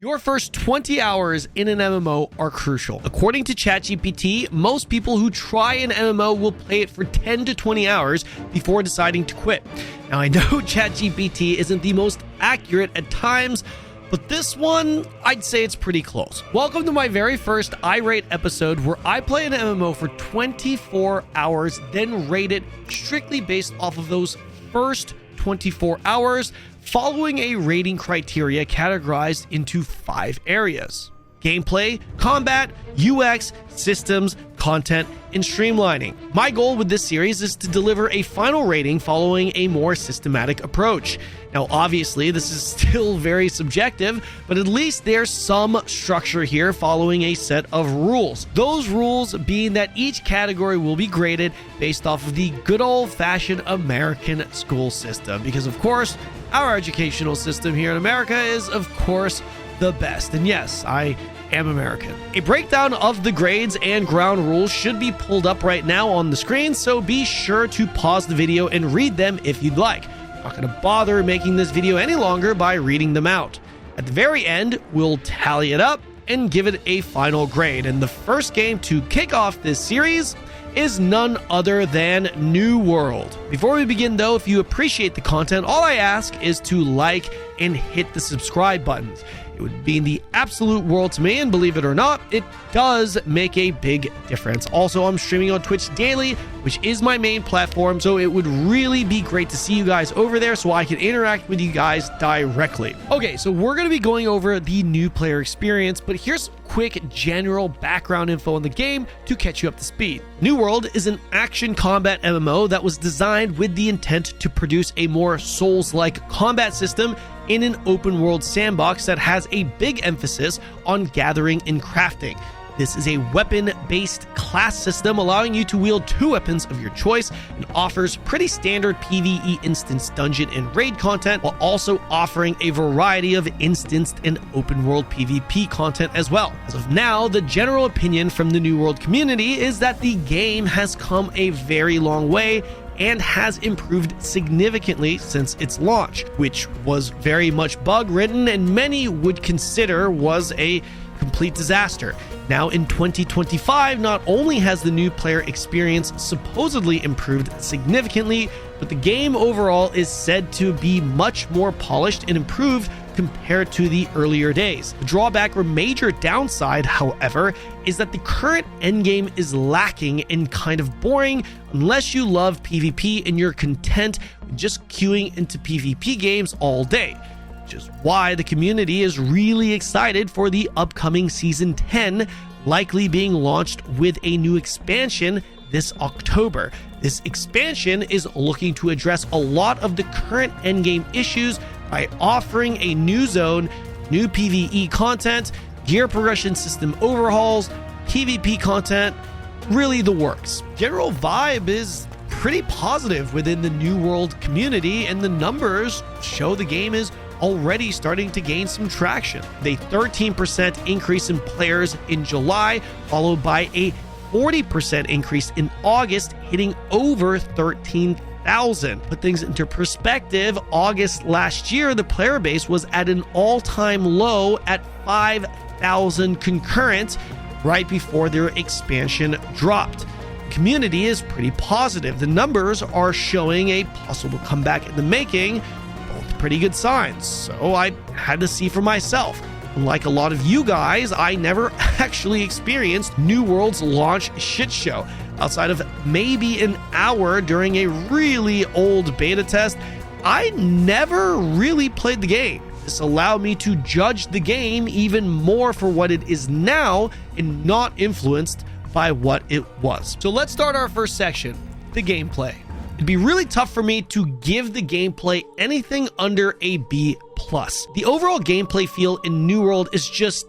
Your first 20 hours in an MMO are crucial. According to ChatGPT, most people who try an MMO will play it for 10 to 20 hours before deciding to quit. Now, I know ChatGPT isn't the most accurate at times, but this one, I'd say it's pretty close. Welcome to my very first I Rate episode where I play an MMO for 24 hours, then rate it strictly based off of those first 24 hours, following a rating criteria categorized into 5 areas: gameplay, combat, UX, systems, content, and streamlining. My goal with this series is to deliver a final rating following a more systematic approach. Now, obviously, this is still very subjective, but at least there's some structure here following a set of rules. Those rules being that each category will be graded based off of the good old-fashioned American school system, because, of course, our educational system here in America is, of course, the best. And yes, I am American. A breakdown of the grades and ground rules should be pulled up right now on the screen, so be sure to pause the video and read them if you'd like. I'm not going to bother making this video any longer by reading them out. At the very end, we'll tally it up and give it a final grade. And the first game to kick off this series is none other than New World. Before we begin though, if you appreciate the content, all I ask is to like and hit the subscribe buttons. It would mean the absolute world to me, and believe it or not, it does make a big difference. Also, I'm streaming on Twitch daily, which is my main platform, so it would really be great to see you guys over there so I can interact with you guys directly. Okay, so we're going to be going over the new player experience, but here's quick general background info on the game to catch you up to speed. New World is an action combat MMO that was designed with the intent to produce a more Souls-like combat system in an open world sandbox that has a big emphasis on gathering and crafting. This is a weapon-based class system allowing you to wield 2 weapons of your choice and offers pretty standard PvE instance dungeon and raid content, while also offering a variety of instanced and open world PvP content as well. As of now, the general opinion from the New World community is that the game has come a very long way and has improved significantly since its launch, which was very much bug-ridden and many would consider was a complete disaster. Now in 2025, not only has the new player experience supposedly improved significantly, but the game overall is said to be much more polished and improved compared to the earlier days. The drawback or major downside, however, is that the current endgame is lacking and kind of boring unless you love PvP and you're content with just queuing into PvP games all day. Which is why the community is really excited for the upcoming Season 10, likely being launched with a new expansion this October. This expansion is looking to address a lot of the current endgame issues by offering a new zone, new PvE content, gear progression system overhauls, PvP content, really the works. General vibe is pretty positive within the New World community, and the numbers show the game is already starting to gain some traction. The 13% increase in players in July, followed by a 40% increase in August, hitting over 13,000. Put things into perspective, August last year, the player base was at an all-time low at 5,000 concurrent right before their expansion dropped. The community is pretty positive. The numbers are showing a possible comeback in the making, both pretty good signs. So I had to see for myself. Like a lot of you guys, I never actually experienced New World's launch shit show. Outside of maybe an hour during a really old beta test, I never really played the game. This allowed me to judge the game even more for what it is now and not influenced by what it was. So let's start our first section, the gameplay. It'd be really tough for me to give the gameplay anything under a B+. The overall gameplay feel in New World is just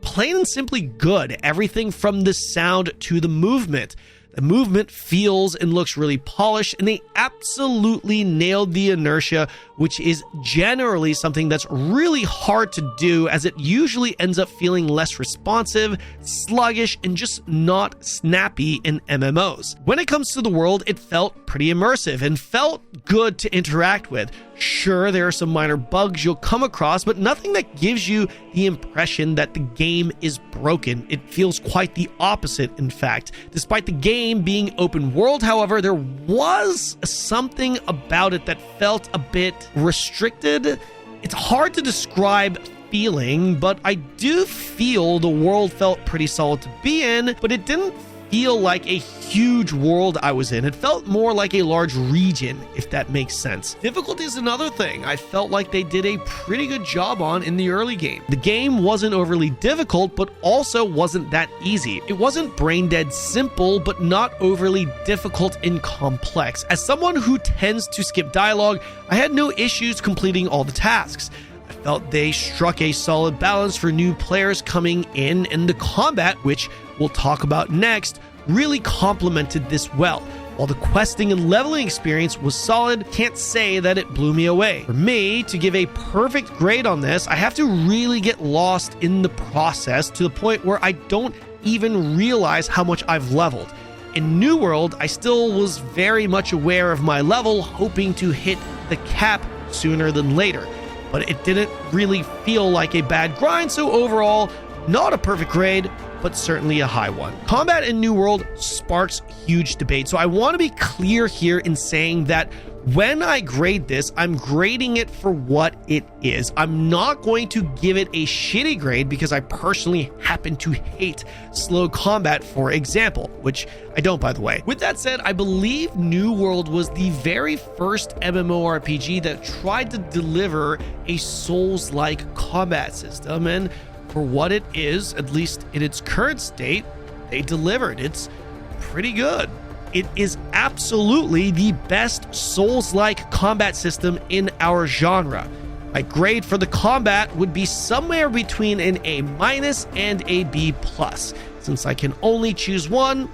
plain and simply good. Everything from the sound to the movement. The movement feels and looks really polished, and they absolutely nailed the inertia, which is generally something that's really hard to do, as it usually ends up feeling less responsive, sluggish, and just not snappy in MMOs. When it comes to the world, it felt pretty immersive and felt good to interact with. Sure, there are some minor bugs you'll come across, but nothing that gives you the impression that the game is broken. It feels quite the opposite, in fact. Despite the game being open world, however, there was something about it that felt a bit restricted. It's hard to describe feeling, but I do feel the world felt pretty solid to be in, but it didn't feel like a huge world I was in. It felt more like a large region, if that makes sense. Difficulty is another thing I felt like they did a pretty good job on in the early game. The game wasn't overly difficult, but also wasn't that easy. It wasn't brain dead simple, but not overly difficult and complex. As someone who tends to skip dialogue, I had no issues completing all the tasks. I felt they struck a solid balance for new players coming in, and the combat, which we'll talk about next, really complemented this well. While the questing and leveling experience was solid, can't say that it blew me away. For me to give a perfect grade on this, I have to really get lost in the process to the point where I don't even realize how much I've leveled. In New World, I still was very much aware of my level, hoping to hit the cap sooner than later. But it didn't really feel like a bad grind, so overall, not a perfect grade, but certainly a high one. Combat in New World sparks huge debate, so I want to be clear here in saying that when I grade this, I'm grading it for what it is. I'm not going to give it a shitty grade because I personally happen to hate slow combat, for example, which I don't, by the way. With that said, I believe New World was the very first MMORPG that tried to deliver a Souls-like combat system, and for what it is, at least in its current state, they delivered. It's pretty good. It is absolutely the best Souls-like combat system in our genre. My grade for the combat would be somewhere between an A- and a B+. Since I can only choose one,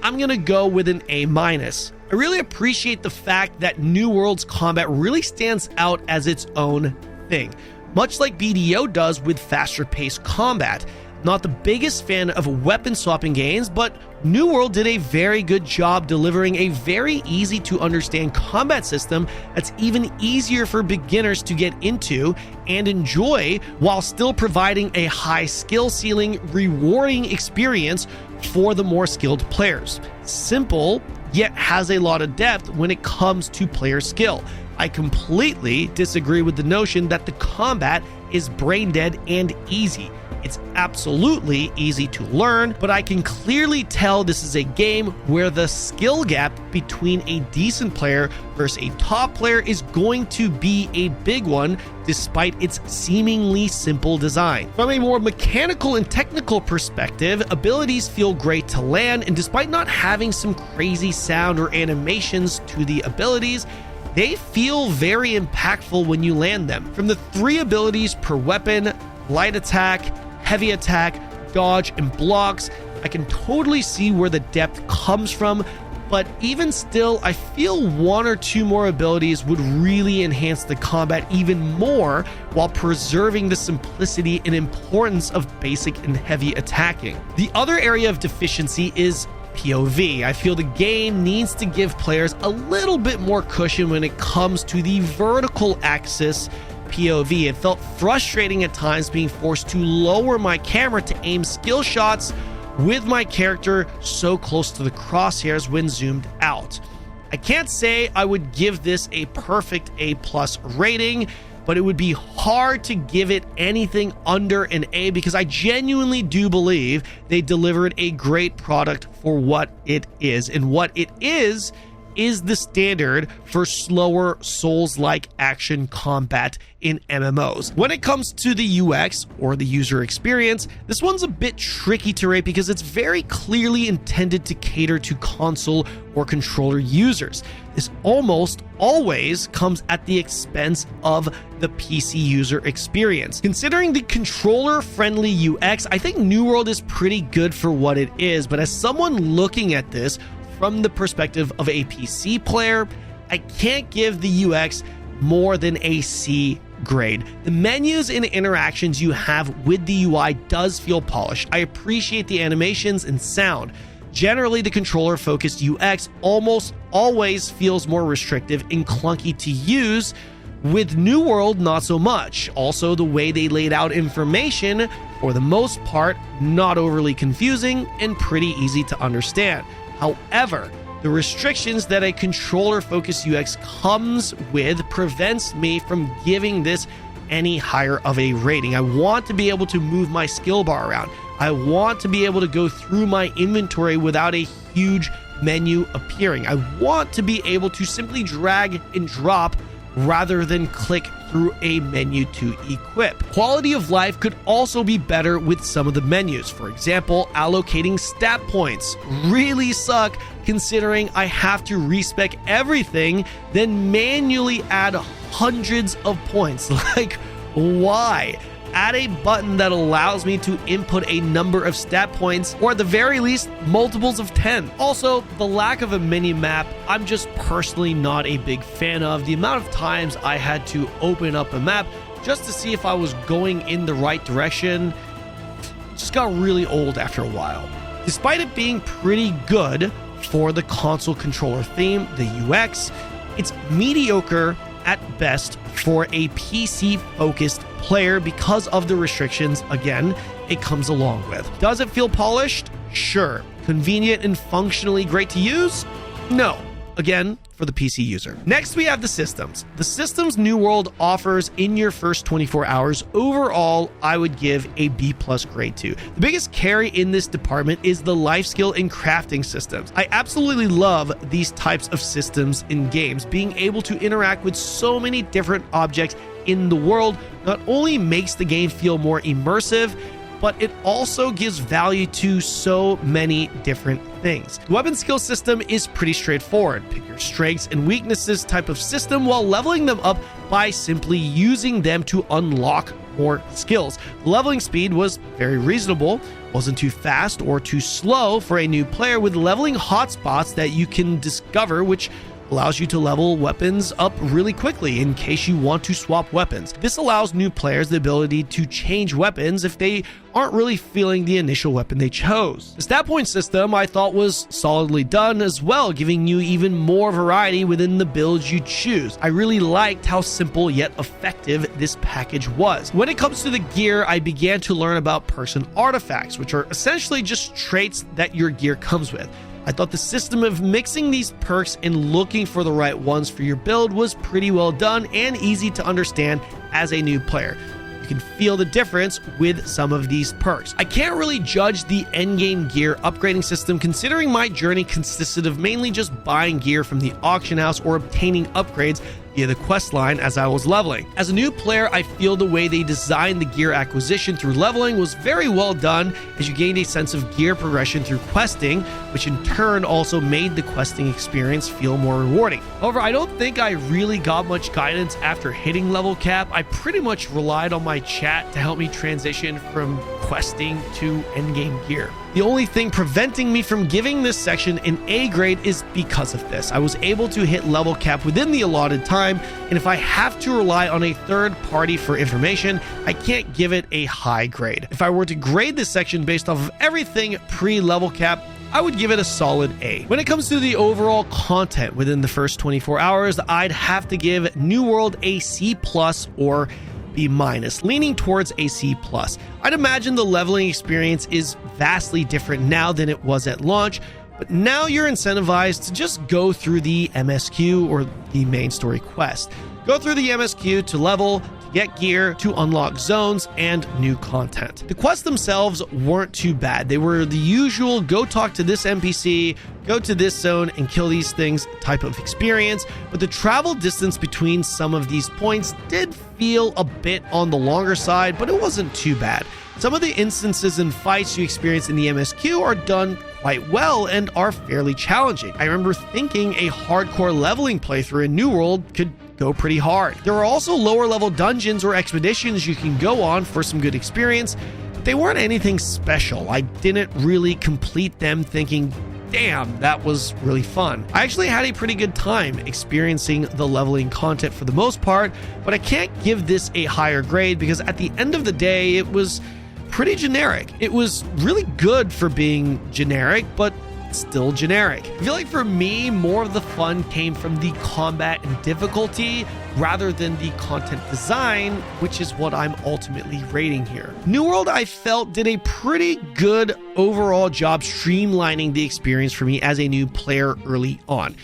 I'm gonna go with an A-. I really appreciate the fact that New World's combat really stands out as its own thing, much like BDO does with faster paced combat. Not the biggest fan of weapon swapping games, but New World did a very good job delivering a very easy to understand combat system that's even easier for beginners to get into and enjoy, while still providing a high skill ceiling, rewarding experience for the more skilled players. Simple, yet has a lot of depth when it comes to player skill. I completely disagree with the notion that the combat is brain dead and easy. It's absolutely easy to learn, but I can clearly tell this is a game where the skill gap between a decent player versus a top player is going to be a big one, despite its seemingly simple design. From a more mechanical and technical perspective, abilities feel great to land, and despite not having some crazy sound or animations to the abilities, they feel very impactful when you land them. From the 3 abilities per weapon, light attack, heavy attack, dodge, and blocks, I can totally see where the depth comes from, but even still, I feel 1 or 2 more abilities would really enhance the combat even more while preserving the simplicity and importance of basic and heavy attacking. The other area of deficiency is POV. I feel the game needs to give players a little bit more cushion when it comes to the vertical axis POV. It felt frustrating at times being forced to lower my camera to aim skill shots with my character so close to the crosshairs when zoomed out. I can't say I would give this a perfect A+ rating, but it would be hard to give it anything under an A because I genuinely do believe they delivered a great product for what it is. And what it is the standard for slower Souls-like action combat in MMOs. When it comes to the UX, or the user experience, this one's a bit tricky to rate because it's very clearly intended to cater to console or controller users. This almost always comes at the expense of the PC user experience. Considering the controller-friendly UX, I think New World is pretty good for what it is, but as someone looking at this from the perspective of a PC player, I can't give the UX more than a C grade. The menus and interactions you have with the UI does feel polished. I appreciate the animations and sound. Generally, the controller-focused UX almost always feels more restrictive and clunky to use, With New World, not so much. Also, the way they laid out information, for the most part, not overly confusing and pretty easy to understand. However, the restrictions that a controller-focused UX comes with prevents me from giving this any higher of a rating. I want to be able to move my skill bar around. I want to be able to go through my inventory without a huge menu appearing. I want to be able to simply drag and drop rather than click through a menu to equip. Quality of life could also be better with some of the menus. For example, allocating stat points really suck considering I have to respec everything, then manually add hundreds of points. Like, why? Add a button that allows me to input a number of stat points, or at the very least, multiples of 10. Also, the lack of a mini map, I'm just personally not a big fan of. The amount of times I had to open up a map just to see if I was going in the right direction just got really old after a while. Despite it being pretty good for the console controller theme, the UX, it's mediocre at best for a PC-focused player because of the restrictions, again, it comes along with. Does it feel polished? Sure. Convenient and functionally great to use? No. Again, for the PC user. Next, we have the systems. The systems New World offers in your first 24 hours, overall, I would give a B+ grade to. The biggest carry in this department is the life skill and crafting systems. I absolutely love these types of systems in games. Being able to interact with so many different objects in the world not only makes the game feel more immersive, but it also gives value to so many different things. The weapon skill system is pretty straightforward. Pick your strengths and weaknesses type of system while leveling them up by simply using them to unlock more skills. The leveling speed was very reasonable, wasn't too fast or too slow for a new player, with leveling hotspots that you can discover, which allows you to level weapons up really quickly in case you want to swap weapons. This allows new players the ability to change weapons if they aren't really feeling the initial weapon they chose. The stat point system I thought was solidly done as well, giving you even more variety within the builds you choose. I really liked how simple yet effective this package was. When it comes to the gear, I began to learn about person artifacts, which are essentially just traits that your gear comes with. I thought the system of mixing these perks and looking for the right ones for your build was pretty well done and easy to understand as a new player. You can feel the difference with some of these perks. I can't really judge the endgame gear upgrading system considering my journey consisted of mainly just buying gear from the auction house or obtaining upgrades via the quest line as I was leveling. As a new player, I feel the way they designed the gear acquisition through leveling was very well done, as you gained a sense of gear progression through questing, which in turn also made the questing experience feel more rewarding. However, I don't think I really got much guidance after hitting level cap. I pretty much relied on my chat to help me transition from questing to endgame gear. The only thing preventing me from giving this section an A grade is because of this. I was able to hit level cap within the allotted time, and if I have to rely on a third party for information, I can't give it a high grade. If I were to grade this section based off of everything pre-level cap, I would give it a solid A. When it comes to the overall content within the first 24 hours, I'd have to give New World a C+ or B-, leaning towards a C+. I'd imagine the leveling experience is vastly different now than it was at launch, but now you're incentivized to just go through the MSQ or the main story quest. Go through the MSQ to level, to get gear, to unlock zones, and new content. The quests themselves weren't too bad. They were the usual go talk to this NPC, go to this zone, and kill these things type of experience, but the travel distance between some of these points did feel a bit on the longer side, but it wasn't too bad. Some of the instances and fights you experience in the MSQ are done quite well and are fairly challenging. I remember thinking a hardcore leveling playthrough in New World could go pretty hard. There are also lower level dungeons or expeditions you can go on for some good experience, but they weren't anything special. I didn't really complete them thinking, damn, that was really fun. I actually had a pretty good time experiencing the leveling content for the most part, but I can't give this a higher grade because at the end of the day, it was pretty generic. It was really good for being generic, but still generic. I feel like for me, more of the fun came from the combat and difficulty rather than the content design, which is what I'm ultimately rating here. New World, I felt, did a pretty good overall job streamlining the experience for me as a new player early on.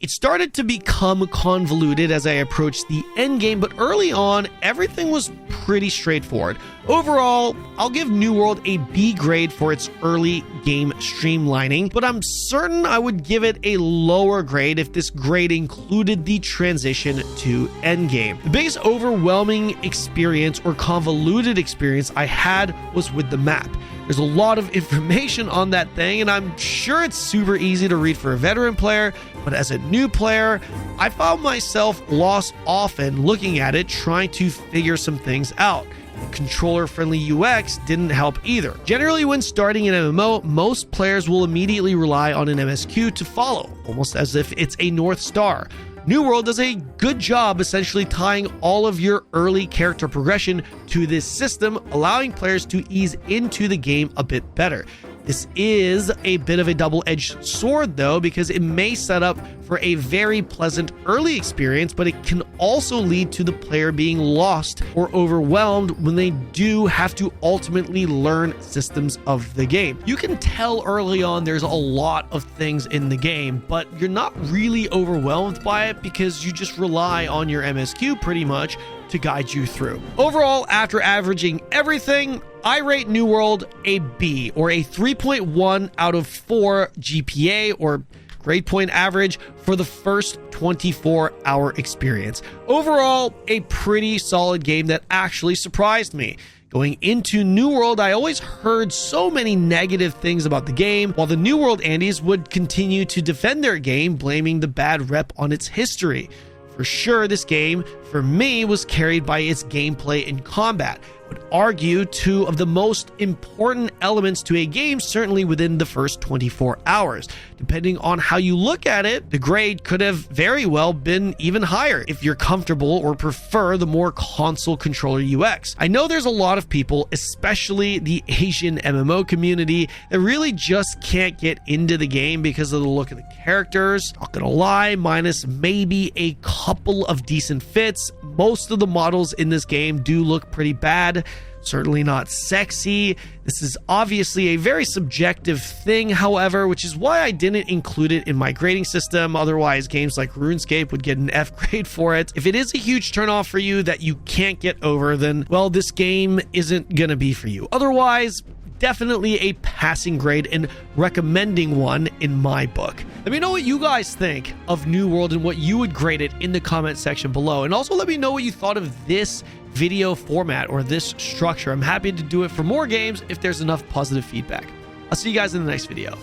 It started to become convoluted as I approached the end game, but early on, everything was pretty straightforward. Overall, I'll give New World a B grade for its early game streamlining, but I'm certain I would give it a lower grade if this grade included the transition to endgame. The biggest overwhelming experience or convoluted experience I had was with the map. There's a lot of information on that thing, and I'm sure it's super easy to read for a veteran player, but as a new player, I found myself lost often looking at it, trying to figure some things out. Controller-friendly UX didn't help either. Generally, when starting an MMO, most players will immediately rely on an MSQ to follow, almost as if it's a North Star. New World does a good job essentially tying all of your early character progression to this system, allowing players to ease into the game a bit better. This is a bit of a double-edged sword though, because it may set up for a very pleasant early experience, but it can also lead to the player being lost or overwhelmed when they do have to ultimately learn systems of the game. You can tell early on there's a lot of things in the game, but you're not really overwhelmed by it because you just rely on your MSQ pretty much to guide you through. Overall, after averaging everything, I rate New World a B, or a 3.1 out of 4 GPA, or grade point average, for the first 24-hour experience. Overall, a pretty solid game that actually surprised me. Going into New World, I always heard so many negative things about the game, while the New World Andes would continue to defend their game, blaming the bad rep on its history. For sure, this game, for me, was carried by its gameplay and combat. I would argue two of the most important elements to a game, certainly within the first 24 hours. Depending on how you look at it, the grade could have very well been even higher if you're comfortable or prefer the more console controller UX. I know there's a lot of people, especially the Asian MMO community, that really just can't get into the game because of the look of the characters. Not gonna lie, minus maybe a couple of decent fits, most of the models in this game do look pretty bad. Certainly not sexy. This is obviously a very subjective thing, however, which is why I didn't include it in my grading system. Otherwise, games like RuneScape would get an F grade for it. If it is a huge turnoff for you that you can't get over, then, well, this game isn't gonna be for you. Otherwise, definitely a passing grade and recommending one in my book. Let me know what you guys think of New World and what you would grade it in the comment section below. And also let me know what you thought of this video format or this structure. I'm happy to do it for more games if there's enough positive feedback. I'll see you guys in the next video.